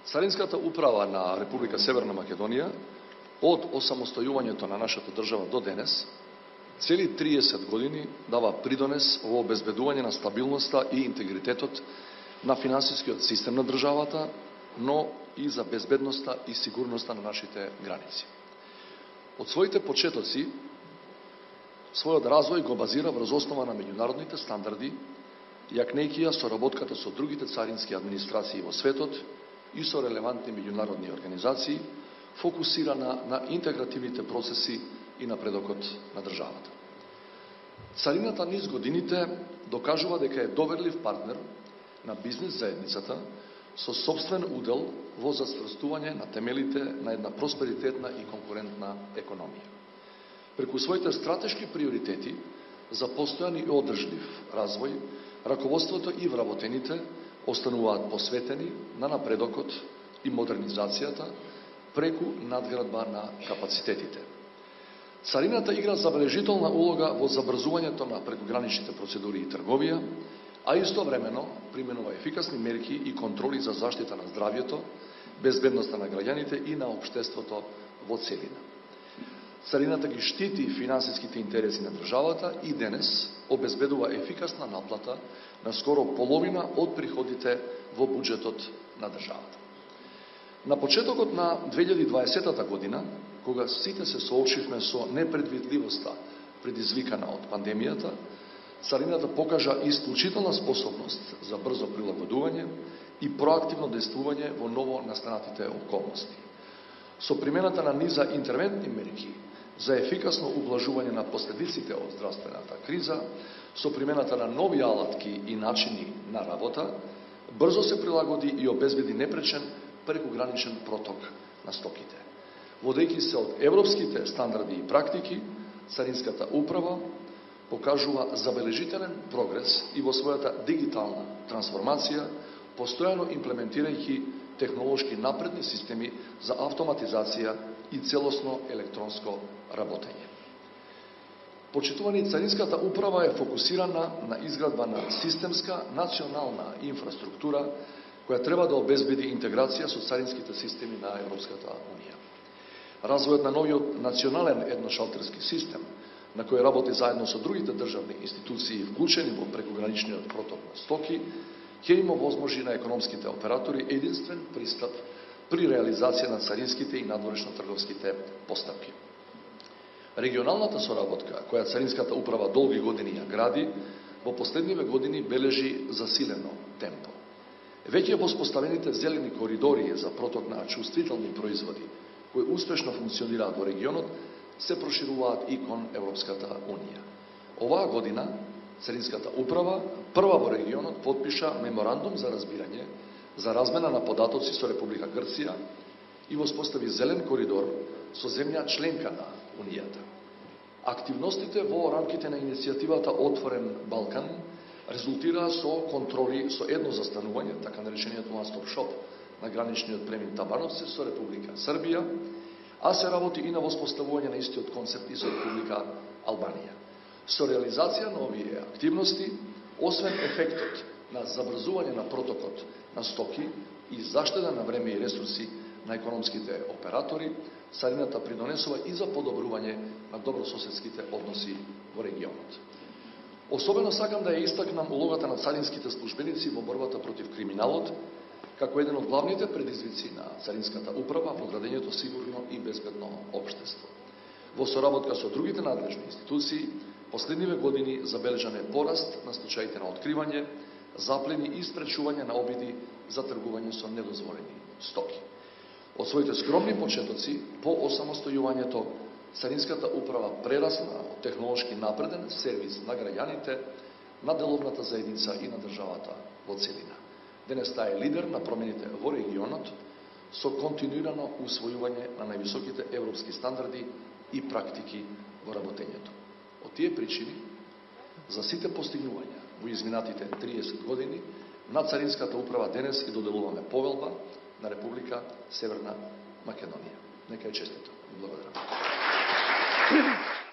Царинската управа на Република Северна Македонија од осамостојувањето на нашата држава до денес цели 30 години дава придонес во обезбедување на стабилноста и интегритетот на финансискиот систем на државата, но и за безбедноста и сигурноста на нашите граници. Од своите почетоци, својот развој го базира врз основа на меѓународните стандарди, јакнејќи ја соработката со другите царински администрации во светот и со релевантни меѓународни организации, фокусирана на интегративните процеси и напредокот на државата. Царината низ годините докажува дека е доверлив партнер на бизнес заедницата со собствен удел во засврстување на темелите на една просперитетна и конкурентна економија. Преку своите стратешки приоритети за постојан и одржлив развој, раководството и вработените остануваат посветени на напредокот и модернизацијата преку надградба на капацитетите. Царината игра забележителна улога во забрзувањето на прекограничните процедури и трговија, а истовремено применува ефикасни мерки и контроли за заштита на здравјето, безбедноста на граѓаните и на општеството во целина. Царината ги штити финансиските интереси на државата и денес обезбедува ефикасна наплата на скоро половина од приходите во буџетот на државата. На почетокот на 2020 година, кога сите се соочивме со непредвидливоста предизвикана од пандемијата, царината покажа исклучителна способност за брзо прилагодување и проактивно действување во ново настанатите околности. Со примената на низа интервентни мерки за ефикасно ублажување на последиците од здравствената криза, со примената на нови алатки и начини на работа, брзо се прилагоди и обезбеди непречен прекограничен проток на стоките. Водејќи се од европските стандарди и практики, Царинската управа покажува забележителен прогрес и во својата дигитална трансформација, постојано имплементирајќи технолошки напредни системи за автоматизација и целосно електронско работење. Почитувани, Царинската управа е фокусирана на изградба на системска национална инфраструктура која треба да обезбеди интеграција со царинските системи на Европската унија. Развојот на новиот национален едношалтерски систем, на кој работи заедно со другите државни институции вклучени во прекограничниот проток на стоки, ќе им овозможи на економските оператори единствен пристап при реализација на царинските и надворешно-трговските постапки. Регионалната соработка, која Царинската управа долги години ја гради, во последниве години бележи засилено темпо. Веќе воспоставените зелени коридори за проток на чувствителни производи, кои успешно функционираат во регионот, се прошируваат и кон Европската унија. Оваа година Царинската управа прва во регионот потпиша меморандум за разбирање за размена на податоци со Република Грција и воспостави зелен коридор со земја членка на Унијата. Активностите во рамките на иницијативата Отворен Балкан резултираа со контроли со едно застанување, така наречениот one-stop shop на граничниот премин Табановци со Република Србија, а се работи и на воспоставување на истиот концепт и со Република Албанија. Со реализација на овие активности, освен ефектот на забрзување на протокот на стоки и заштеда на време и ресурси на економските оператори, царината придонесува и за подобрување на добрососедските односи во регионот. Особено сакам да ја истакнам улогата на царинските службеници во борбата против криминалот, како еден од главните предизвици на Царинската управа во градењето сигурно и безбедно општество. Во соработка со другите надлежни институции, последниве години забележан е пораст на случаите на откривање, заплени и спречување на обиди за тргување со недозволени стоки. Од своите скромни почетоци, по осамостојувањето, Царинската управа прерасна од технолошки напреден сервис на граѓаните, на деловната заедница и на државата во целина. Денес таа е лидер на промените во регионот со континуирано усвојување на највисоките европски стандарди и практики во работењето. Од тие причини, за сите постигнувања во изминатите 30 години, на Царинската управа денес и доделуваме повелба на Република Северна Македонија. Нека е честито. Благодарам.